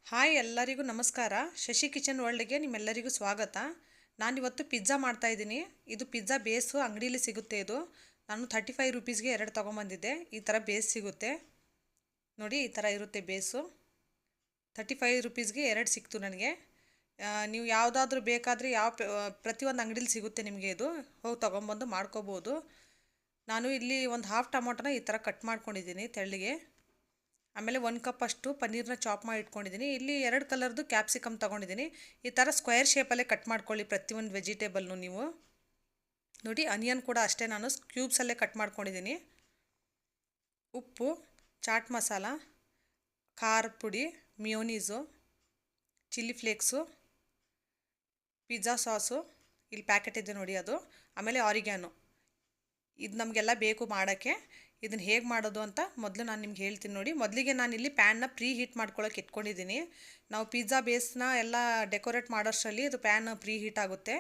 Hi ಎಲ್ಲರಿಗೂ ನಮಸ್ಕಾರ. Shashi kitchen ವರ್ಲ್ಡ್ಗೆ ನಿಮ್ಮೆಲ್ಲರಿಗೂ ಸ್ವಾಗತ. ನಾನಿವತ್ತು ಪಿಜ್ಜಾ ಮಾಡ್ತಾಯಿದ್ದೀನಿ. ಇದು ಪಿಜ್ಜಾ ಬೇಸು ಅಂಗಡೀಲಿ ಸಿಗುತ್ತೆ. ಇದು ನಾನು 35 ರೂಪೀಸ್ಗೆ 2 ತೊಗೊಂಬಂದಿದ್ದೆ. ಈ ಥರ ಬೇಸ್ ಸಿಗುತ್ತೆ ನೋಡಿ, ಈ ಥರ ಇರುತ್ತೆ ಬೇಸು. 35 ರೂಪೀಸ್ಗೆ 2 ಸಿಕ್ತು ನನಗೆ. ನೀವು ಯಾವುದಾದ್ರೂ ಬೇಕಾದರೆ ಪ್ರತಿಯೊಂದು ಅಂಗಡೀಲಿ ಸಿಗುತ್ತೆ ನಿಮಗೆ. ಇದು ಹೋಗಿ ತೊಗೊಂಬಂದು ಮಾಡ್ಕೋಬೋದು. ನಾನು ಇಲ್ಲಿ ಒಂದು ಹಾಫ್ ಟೊಮೊಟೊನ ಈ ಥರ ಕಟ್ ಮಾಡ್ಕೊಂಡಿದ್ದೀನಿ ತೆಳ್ಳಗೆ. ಆಮೇಲೆ 1 ಕಪ್ ಅಷ್ಟು ಪನ್ನೀರನ್ನ ಚಾಪ್ ಮಾಡಿ ಇಟ್ಕೊಂಡಿದ್ದೀನಿ. ಇಲ್ಲಿ 2 ಕಲರ್ದು ಕ್ಯಾಪ್ಸಿಕಮ್ ತೊಗೊಂಡಿದ್ದೀನಿ. ಈ ಥರ ಸ್ಕ್ವೇರ್ ಶೇಪಲ್ಲೇ ಕಟ್ ಮಾಡ್ಕೊಳ್ಳಿ ಪ್ರತಿಯೊಂದು ವೆಜಿಟೇಬಲ್ನು ನೀವು. ನೋಡಿ, ಆನಿಯನ್ ಕೂಡ ಅಷ್ಟೇ ನಾನು ಕ್ಯೂಬ್ಸಲ್ಲೇ ಕಟ್ ಮಾಡ್ಕೊಂಡಿದ್ದೀನಿ. ಉಪ್ಪು, ಚಾಟ್ ಮಸಾಲ, ಖಾರದ ಪುಡಿ, ಮಿಯೋನೀಸು, ಚಿಲ್ಲಿ ಫ್ಲೇಕ್ಸು, ಪಿಜ್ಜಾ ಸಾಸು, ಇಲ್ಲಿ ಪ್ಯಾಕೆಟ್ ಇದೆ ನೋಡಿ ಅದು. ಆಮೇಲೆ ಆರಿಗ್ಯಾನೋ. ಇದು ನಮಗೆಲ್ಲ ಬೇಕು ಮಾಡೋಕ್ಕೆ. ಇದನ್ನು ಹೇಗೆ ಮಾಡೋದು ಅಂತ ಮೊದಲು ನಾನು ನಿಮ್ಗೆ ಹೇಳ್ತೀನಿ ನೋಡಿ. ಮೊದಲಿಗೆ ನಾನಿಲ್ಲಿ ಪ್ಯಾನ್ನ ಪ್ರೀ ಹೀಟ್ ಮಾಡ್ಕೊಳ್ಳೋಕೆ ಇಟ್ಕೊಂಡಿದ್ದೀನಿ. ನಾವು ಪಿಜ್ಜಾ ಬೇಸ್ನ ಎಲ್ಲ ಡೆಕೋರೇಟ್ ಮಾಡೋಷ್ಟರಲ್ಲಿ ಇದು ಪ್ಯಾನ್ ಪ್ರೀ ಹೀಟ್ ಆಗುತ್ತೆ.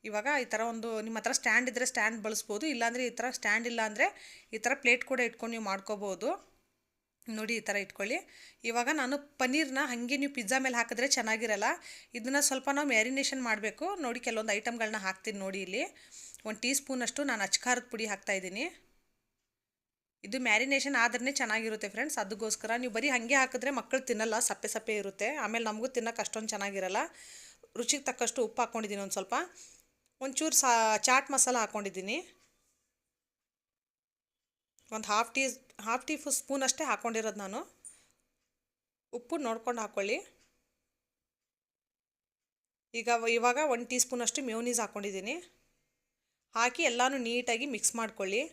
ಇವಾಗ ಈ ಥರ ಒಂದು ನಿಮ್ಮ ಹತ್ರ ಸ್ಟ್ಯಾಂಡ್ ಇದ್ದರೆ ಸ್ಟ್ಯಾಂಡ್ ಬಳಸ್ಬೋದು. ಇಲ್ಲಾಂದರೆ ಈ ಥರ ಸ್ಟ್ಯಾಂಡ್ ಇಲ್ಲ ಅಂದರೆ ಈ ಥರ ಪ್ಲೇಟ್ ಕೂಡ ಇಟ್ಕೊಂಡು ನೀವು ಮಾಡ್ಕೋಬೋದು. ನೋಡಿ, ಈ ಥರ ಇಟ್ಕೊಳ್ಳಿ. ಇವಾಗ ನಾನು ಪನ್ನೀರನ್ನ ಹಾಗೆ ನೀವು ಪಿಜ್ಜಾ ಮೇಲೆ ಹಾಕಿದ್ರೆ ಚೆನ್ನಾಗಿರಲ್ಲ. ಇದನ್ನು ಸ್ವಲ್ಪ ನಾವು ಮ್ಯಾರಿನೇಷನ್ ಮಾಡಬೇಕು. ನೋಡಿ, ಕೆಲವೊಂದು ಐಟಮ್ಗಳನ್ನ ಹಾಕ್ತೀನಿ ನೋಡಿ. ಇಲ್ಲಿ 1 ಟೀ ಸ್ಪೂನಷ್ಟು ನಾನು ಅಚ್ಕಾರದ ಪುಡಿ ಹಾಕ್ತಾಯಿದ್ದೀನಿ. ಇದು ಮ್ಯಾರಿನೇಷನ್ ಆದ್ರೇ ಚೆನ್ನಾಗಿರುತ್ತೆ ಫ್ರೆಂಡ್ಸ್. ಅದಕ್ಕೋಸ್ಕರ ನೀವು ಬರೀ ಹಾಗೆ ಹಾಕಿದ್ರೆ ಮಕ್ಕಳು ತಿನ್ನಲ್ಲ, ಸಪ್ಪೆ ಸಪ್ಪೆ ಇರುತ್ತೆ. ಆಮೇಲೆ ನಮಗೂ ತಿನ್ನೋಕೆ ಅಷ್ಟೊಂದು ಚೆನ್ನಾಗಿರಲ್ಲ. ರುಚಿಗೆ ತಕ್ಕಷ್ಟು ಉಪ್ಪು ಹಾಕ್ಕೊಂಡಿದ್ದೀನಿ. ಒಂದು ಸ್ವಲ್ಪ ಒಂಚೂರು ಚಾಟ್ ಮಸಾಲ ಹಾಕ್ಕೊಂಡಿದ್ದೀನಿ. ಒಂದು ಹಾಫ್ ಟೀ ಸ್ಪೂನ್ ಅಷ್ಟೇ ಹಾಕ್ಕೊಂಡಿರೋದು ನಾನು. ಉಪ್ಪು ನೋಡ್ಕೊಂಡು ಹಾಕ್ಕೊಳ್ಳಿ. ಇವಾಗ 1 ಟೀ ಸ್ಪೂನಷ್ಟು ಮಿಯೋನೀಸ್ ಹಾಕ್ಕೊಂಡಿದ್ದೀನಿ. ಹಾಕಿ ಎಲ್ಲನೂ ನೀಟಾಗಿ ಮಿಕ್ಸ್ ಮಾಡ್ಕೊಳ್ಳಿ.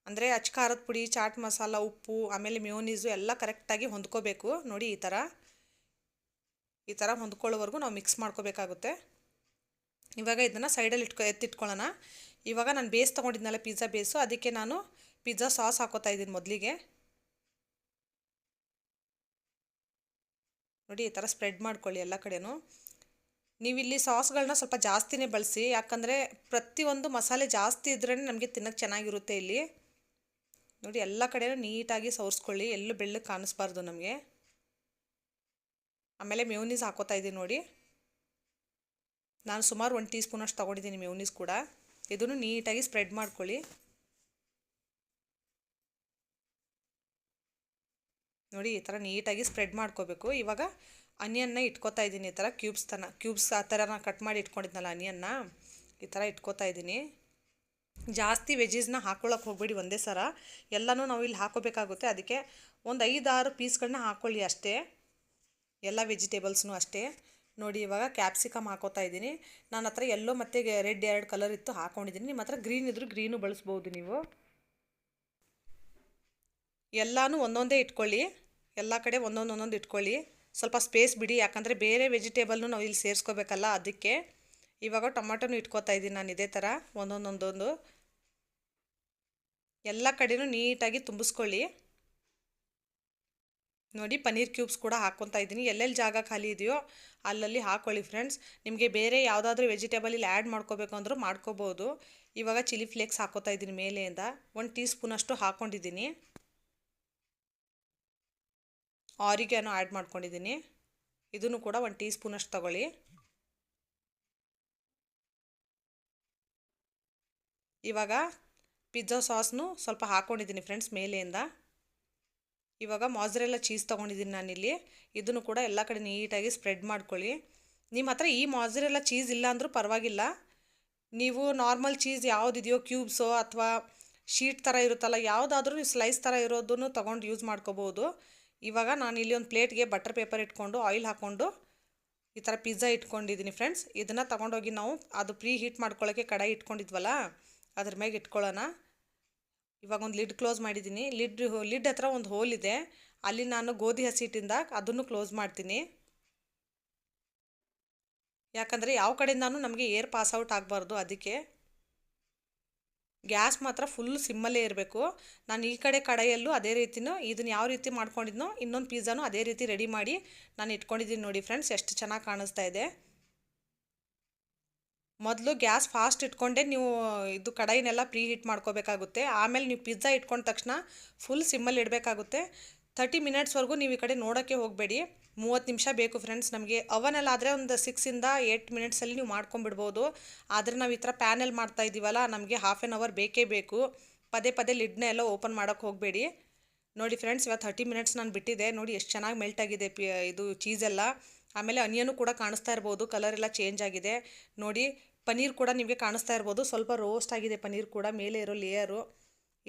ಅಂದರೆ ಖಾರದ ಪುಡಿ, ಚಾಟ್ ಮಸಾಲ, ಉಪ್ಪು, ಆಮೇಲೆ ಮಿಯೋನೀಸು ಎಲ್ಲ ಕರೆಕ್ಟಾಗಿ ಹೊಂದ್ಕೋಬೇಕು. ನೋಡಿ, ಈ ಥರ ಹೊಂದ್ಕೊಳ್ಳೋವರೆಗೂ ನಾವು ಮಿಕ್ಸ್ ಮಾಡ್ಕೋಬೇಕಾಗುತ್ತೆ. ಇವಾಗ ಇದನ್ನು ಸೈಡಲ್ಲಿ ಎತ್ತಿಟ್ಕೊಳ್ಳೋಣ. ಇವಾಗ ನಾನು ಬೇಸ್ ತೊಗೊಂಡಿದ್ನಲ್ಲ ಪಿಜ್ಜಾ ಬೇಸು, ಅದಕ್ಕೆ ನಾನು ಪಿಜ್ಜಾ ಸಾಸ್ ಹಾಕೋತಾ ಇದ್ದೀನಿ ಮೊದಲಿಗೆ. ನೋಡಿ, ಈ ಥರ ಸ್ಪ್ರೆಡ್ ಮಾಡ್ಕೊಳ್ಳಿ ಎಲ್ಲ ಕಡೆನೂ. ನೀವಿಲ್ಲಿ ಸಾಸ್ಗಳನ್ನ ಸ್ವಲ್ಪ ಜಾಸ್ತಿನೇ ಬಳಸಿ, ಯಾಕಂದರೆ ಪ್ರತಿಯೊಂದು ಮಸಾಲೆ ಜಾಸ್ತಿ ಇದ್ರೇ ನಮಗೆ ತಿನ್ನೋಕ್ಕೆ ಚೆನ್ನಾಗಿರುತ್ತೆ. ಇಲ್ಲಿ ನೋಡಿ, ಎಲ್ಲ ಕಡೆನೂ ನೀಟಾಗಿ ಸವರ್ಸ್ಕೊಳ್ಳಿ, ಎಲ್ಲೂ ಬೆಳ್ಳಗೆ ಕಾಣಿಸ್ಬಾರ್ದು ನಮಗೆ. ಆಮೇಲೆ ಮಿಯೋನೀಸ್ ಹಾಕೋತಾ ಇದ್ದೀನಿ ನೋಡಿ. ನಾನು ಸುಮಾರು 1 ಟೀ ಸ್ಪೂನಷ್ಟು ತೊಗೊಂಡಿದ್ದೀನಿ ಮಿಯೋನೀಸ್ ಕೂಡ. ಇದನ್ನು ನೀಟಾಗಿ ಸ್ಪ್ರೆಡ್ ಮಾಡ್ಕೊಳ್ಳಿ. ನೋಡಿ, ಈ ಥರ ನೀಟಾಗಿ ಸ್ಪ್ರೆಡ್ ಮಾಡ್ಕೋಬೇಕು. ಇವಾಗ ಆನಿಯನ್ನ ಇಟ್ಕೋತಾ ಇದ್ದೀನಿ. ಈ ಥರ ಕ್ಯೂಬ್ಸ್ ಆ ಥರ ನಾನು ಕಟ್ ಮಾಡಿ ಇಟ್ಕೊಂಡಿದ್ನಲ್ಲ ಆನಿಯನ್ನ, ಈ ಥರ ಇಟ್ಕೋತಾ ಇದ್ದೀನಿ. ಜಾಸ್ತಿ ವೆಜ್ಜಸ್ನ ಹಾಕ್ಕೊಳ್ಳೋಕೆ ಹೋಗ್ಬೇಡಿ ಒಂದೇ ಸರ. ಎಲ್ಲನೂ ನಾವು ಇಲ್ಲಿ ಹಾಕೋಬೇಕಾಗುತ್ತೆ. ಅದಕ್ಕೆ ಒಂದು 5-6 ಪೀಸ್ಗಳನ್ನ ಹಾಕ್ಕೊಳ್ಳಿ ಅಷ್ಟೇ, ಎಲ್ಲ ವೆಜಿಟೇಬಲ್ಸ್ನೂ ಅಷ್ಟೇ. ನೋಡಿ, ಇವಾಗ ಕ್ಯಾಪ್ಸಿಕಮ್ ಹಾಕೋತಾ ಇದ್ದೀನಿ. ನನ್ನ ಹತ್ರ ಯೆಲ್ಲೋ ಮತ್ತು ರೆಡ್ 2 ಕಲರ್ ಇತ್ತು, ಹಾಕ್ಕೊಂಡಿದ್ದೀನಿ. ನಿಮ್ಮ ಹತ್ರ ಗ್ರೀನ್ ಇದ್ದರೂ ಗ್ರೀನು ಬಳಸ್ಬೋದು ನೀವು. ಎಲ್ಲನೂ ಒಂದೊಂದೇ ಇಟ್ಕೊಳ್ಳಿ, ಎಲ್ಲ ಕಡೆ ಒಂದೊಂದು ಇಟ್ಕೊಳ್ಳಿ. ಸ್ವಲ್ಪ ಸ್ಪೇಸ್ ಬಿಡಿ, ಯಾಕಂದರೆ ಬೇರೆ ವೆಜಿಟೇಬಲ್ನು ನಾವು ಇಲ್ಲಿ ಸೇರಿಸ್ಕೋಬೇಕಲ್ಲ, ಅದಕ್ಕೆ. ಇವಾಗ ಟೊಮೆಟೊನು ಇಟ್ಕೋತಾ ಇದ್ದೀನಿ ನಾನು ಇದೇ ಥರ ಒಂದೊಂದು ಎಲ್ಲ ಕಡೆನೂ ನೀಟಾಗಿ ತುಂಬಿಸ್ಕೊಳ್ಳಿ. ನೋಡಿ, ಪನ್ನೀರ್ ಕ್ಯೂಬ್ಸ್ ಕೂಡ ಹಾಕ್ಕೊತಾ ಇದ್ದೀನಿ. ಎಲ್ಲೆಲ್ಲಿ ಜಾಗ ಖಾಲಿ ಇದೆಯೋ ಅಲ್ಲಲ್ಲಿ ಹಾಕ್ಕೊಳ್ಳಿ ಫ್ರೆಂಡ್ಸ್. ನಿಮಗೆ ಬೇರೆ ಯಾವುದಾದ್ರೂ ವೆಜಿಟೇಬಲ್ ಇಲ್ಲಿ ಆ್ಯಡ್ ಮಾಡ್ಕೋಬೇಕು ಅಂದರೂ ಮಾಡ್ಕೋಬೋದು. ಇವಾಗ ಚಿಲ್ಲಿ ಫ್ಲೇಕ್ಸ್ ಹಾಕ್ಕೋತಾ ಇದ್ದೀನಿ ಮೇಲೆಯಿಂದ. 1 ಟೀ ಸ್ಪೂನಷ್ಟು ಹಾಕ್ಕೊಂಡಿದ್ದೀನಿ. ಆರಿಗ್ಯಾನೋ ಆ್ಯಡ್ ಮಾಡ್ಕೊಂಡಿದ್ದೀನಿ. ಇದನ್ನು ಕೂಡ 1 ಟೀ ಸ್ಪೂನಷ್ಟು ತಗೊಳ್ಳಿ. ಇವಾಗ ಪಿಜ್ಜಾ ಸಾಸ್ನು ಸ್ವಲ್ಪ ಹಾಕ್ಕೊಂಡಿದ್ದೀನಿ ಫ್ರೆಂಡ್ಸ್ ಮೇಲೆಯಿಂದ. ಇವಾಗ ಮಾಜರೆಲ್ಲ ಚೀಸ್ ತೊಗೊಂಡಿದ್ದೀನಿ ನಾನಿಲ್ಲಿ. ಇದನ್ನು ಕೂಡ ಎಲ್ಲ ಕಡೆ ನೀಟಾಗಿ ಸ್ಪ್ರೆಡ್ ಮಾಡ್ಕೊಳ್ಳಿ. ನಿಮ್ಮ ಹತ್ರ ಈ ಮಾಜರೆಲ್ಲ ಚೀಸ್ ಇಲ್ಲ ಅಂದರೂ ಪರವಾಗಿಲ್ಲ. ನೀವು ನಾರ್ಮಲ್ ಚೀಸ್ ಯಾವುದಿದೆಯೋ ಕ್ಯೂಬ್ಸೋ ಅಥವಾ ಶೀಟ್ ಥರ ಇರುತ್ತಲ್ಲ, ಯಾವುದಾದ್ರೂ ನೀವು ಸ್ಲೈಸ್ ಥರ ಇರೋದನ್ನು ತೊಗೊಂಡು ಯೂಸ್ ಮಾಡ್ಕೋಬೋದು. ಇವಾಗ ನಾನು ಇಲ್ಲಿ ಒಂದು ಪ್ಲೇಟ್ಗೆ ಬಟರ್ ಪೇಪರ್ ಇಟ್ಕೊಂಡು ಆಯಿಲ್ ಹಾಕ್ಕೊಂಡು ಈ ಥರ ಪಿಜ್ಜಾ ಇಟ್ಕೊಂಡಿದ್ದೀನಿ ಫ್ರೆಂಡ್ಸ್. ಇದನ್ನು ತೊಗೊಂಡೋಗಿ ನಾವು ಅದು ಪ್ರೀ ಹೀಟ್ ಮಾಡ್ಕೊಳ್ಳೋಕ್ಕೆ ಕಡಾಯಿ ಇಟ್ಕೊಂಡಿದ್ವಲ್ಲ, ಅದ್ರ ಮ್ಯಾಗೆ ಇಟ್ಕೊಳ್ಳೋಣ. ಇವಾಗ ಒಂದು ಲಿಡ್ ಕ್ಲೋಸ್ ಮಾಡಿದ್ದೀನಿ. ಲಿಡ್ ಹತ್ರ ಒಂದು ಹೋಲ್ ಇದೆ, ಅಲ್ಲಿ ನಾನು ಗೋಧಿ ಹಸಿ ಹಿಟ್ಟಿಂದ ಅದನ್ನು ಕ್ಲೋಸ್ ಮಾಡ್ತೀನಿ. ಯಾಕಂದರೆ ಯಾವ ಕಡೆಯಿಂದನೂ ನಮಗೆ ಏರ್ ಪಾಸ್ ಔಟ್ ಆಗಬಾರ್ದು, ಅದಕ್ಕೆ. ಗ್ಯಾಸ್ ಮಾತ್ರ ಫುಲ್ ಸಿಮ್ಮಲ್ಲೇ ಇರಬೇಕು. ನಾನು ಈ ಕಡೆ ಕಡೆಯಲ್ಲೂ ಅದೇ ರೀತಿನೂ ಇದನ್ನು ಯಾವ ರೀತಿ ಮಾಡ್ಕೊಂಡಿದ್ನೋ ಇನ್ನೊಂದು ಪಿಜ್ಜಾನು ಅದೇ ರೀತಿ ರೆಡಿ ಮಾಡಿ ನಾನು ಇಟ್ಕೊಂಡಿದ್ದೀನಿ. ನೋಡಿ ಫ್ರೆಂಡ್ಸ್, ಎಷ್ಟು ಚೆನ್ನಾಗಿ ಕಾಣಿಸ್ತಾ ಇದೆ. ಮೊದಲು ಗ್ಯಾಸ್ ಫಾಸ್ಟ್ ಇಟ್ಕೊಂಡೆ ನೀವು ಇದು ಕಡಾಯಿನೆಲ್ಲ ಪ್ರೀ ಹೀಟ್ ಮಾಡ್ಕೋಬೇಕಾಗುತ್ತೆ. ಆಮೇಲೆ ನೀವು ಪಿಜ್ಜಾ ಇಟ್ಕೊಂಡ ತಕ್ಷಣ ಫುಲ್ ಸಿಮ್ಮಲ್ಲಿ ಇಡಬೇಕಾಗುತ್ತೆ. 30 ಮಿನಿಟ್ಸ್ವರೆಗೂ ನೀವು ಈ ಕಡೆ ನೋಡೋಕ್ಕೆ ಹೋಗಬೇಡಿ. 30 ನಿಮಿಷ ಬೇಕು ಫ್ರೆಂಡ್ಸ್ ನಮಗೆ. ಅವನಲ್ಲಾದರೆ ಒಂದು 6ಇಂದ 8 ಮಿನಿಟ್ಸಲ್ಲಿ ನೀವು ಮಾಡ್ಕೊಂಬಿಡ್ಬೋದು. ಆದರೆ ನಾವು ಈ ಥರ ಪ್ಯಾನಲ್ಲಿ ಮಾಡ್ತಾ ಇದ್ದೀವಲ್ಲ, ನಮಗೆ ಹಾಫ್ ಆನ್ ಅವರ್ ಬೇಕೇ ಬೇಕು. ಪದೇ ಪದೇ ಲಿಡ್ನ ಎಲ್ಲ ಓಪನ್ ಮಾಡೋಕ್ಕೆ ಹೋಗಬೇಡಿ. ನೋಡಿ ಫ್ರೆಂಡ್ಸ್, ಇವಾಗ 30 ಮಿನಿಟ್ಸ್ ನಾನು ಬಿಟ್ಟಿದ್ದೆ. ನೋಡಿ ಎಷ್ಟು ಚೆನ್ನಾಗಿ ಮೆಲ್ಟ್ ಆಗಿದೆ ಇದು ಚೀಸೆಲ್ಲ. ಆಮೇಲೆ ಅನಿಯನು ಕೂಡ ಕಾಣಿಸ್ತಾ ಇರ್ಬೋದು, ಕಲರ್ ಎಲ್ಲ ಚೇಂಜ್ ಆಗಿದೆ. ನೋಡಿ ಪನ್ನೀರ್ ಕೂಡ ನಿಮಗೆ ಕಾಣಿಸ್ತಾ ಇರ್ಬೋದು, ಸ್ವಲ್ಪ ರೋಸ್ಟ್ ಆಗಿದೆ ಪನ್ನೀರ್ ಕೂಡ, ಮೇಲೆ ಇರೋ ಲೇಯರು.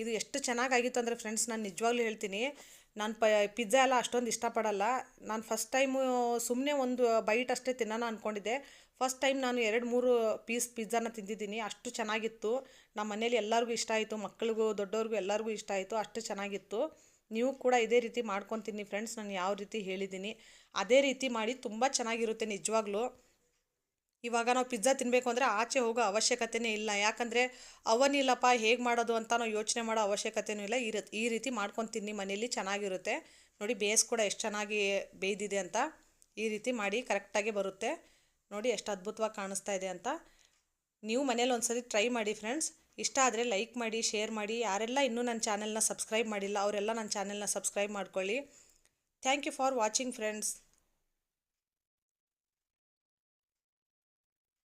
ಇದು ಎಷ್ಟು ಚೆನ್ನಾಗಾಗಿತ್ತು ಅಂದರೆ ಫ್ರೆಂಡ್ಸ್, ನಾನು ನಿಜವಾಗ್ಲೂ ಹೇಳ್ತೀನಿ, ನಾನು ಪಿಜ್ಜಾ ಎಲ್ಲ ಅಷ್ಟೊಂದು ಇಷ್ಟಪಡಲ್ಲ. ನಾನು ಫಸ್ಟ್ ಟೈಮು ಸುಮ್ಮನೆ ಒಂದು ಬೈಟ್ ಅಷ್ಟೇ ತಿನ್ನೋಣ ಅಂದ್ಕೊಂಡಿದ್ದೆ. ಫಸ್ಟ್ ಟೈಮ್ ನಾನು 2-3 ಪೀಸ್ ಪಿಜ್ಜಾನ ತಿಂದಿದ್ದೀನಿ. ಅಷ್ಟು ಚೆನ್ನಾಗಿತ್ತು. ನಮ್ಮ ಮನೇಲಿ ಎಲ್ಲರಿಗೂ ಇಷ್ಟ ಆಯಿತು, ಮಕ್ಕಳಿಗೂ ದೊಡ್ಡವ್ರಿಗೂ ಎಲ್ಲರಿಗೂ ಇಷ್ಟ ಆಯಿತು. ಅಷ್ಟು ಚೆನ್ನಾಗಿತ್ತು. ನೀವು ಕೂಡ ಇದೇ ರೀತಿ ಮಾಡ್ಕೊತೀನಿ ಫ್ರೆಂಡ್ಸ್. ನಾನು ಯಾವ ರೀತಿ ಹೇಳಿದ್ದೀನಿ ಅದೇ ರೀತಿ ಮಾಡಿ, ತುಂಬ ಚೆನ್ನಾಗಿರುತ್ತೆ ನಿಜವಾಗ್ಲೂ. ಇವಾಗ ನಾವು ಪಿಜ್ಜಾ ತಿನ್ನಬೇಕು ಅಂದರೆ ಆಚೆ ಹೋಗೋ ಅವಶ್ಯಕತೆಯೇ ಇಲ್ಲ. ಯಾಕಂದರೆ ಅವನಿಲ್ಲಪ್ಪ ಹೇಗೆ ಮಾಡೋದು ಅಂತ ನಾವು ಯೋಚನೆ ಮಾಡೋ ಅವಶ್ಯಕತೆಯೂ ಇಲ್ಲ. ಈ ರೀತಿ ಮಾಡ್ಕೊಂಡು ತಿನ್ನಿ ಮನೇಲಿ, ಚೆನ್ನಾಗಿರುತ್ತೆ. ನೋಡಿ ಬೇಸ್ ಕೂಡ ಎಷ್ಟು ಚೆನ್ನಾಗಿ ಬೇಯ್ದಿದೆ ಅಂತ. ಈ ರೀತಿ ಮಾಡಿ ಕರೆಕ್ಟಾಗಿ ಬರುತ್ತೆ. ನೋಡಿ ಎಷ್ಟು ಅದ್ಭುತವಾಗಿ ಕಾಣಿಸ್ತಾ ಇದೆ ಅಂತ. ನೀವು ಮನೇಲಿ ಒಂದ್ಸರಿ ಟ್ರೈ ಮಾಡಿ ಫ್ರೆಂಡ್ಸ್. ಇಷ್ಟ ಆದರೆ ಲೈಕ್ ಮಾಡಿ, ಶೇರ್ ಮಾಡಿ. ಯಾರೆಲ್ಲ ಇನ್ನೂ ನನ್ನ ಚಾನೆಲ್ನ ಸಬ್ಸ್ಕ್ರೈಬ್ ಮಾಡಿಲ್ಲ ಅವರೆಲ್ಲ ನನ್ನ ಚಾನೆಲ್ನ ಸಬ್ಸ್ಕ್ರೈಬ್ ಮಾಡ್ಕೊಳ್ಳಿ. Thank you for watching friends.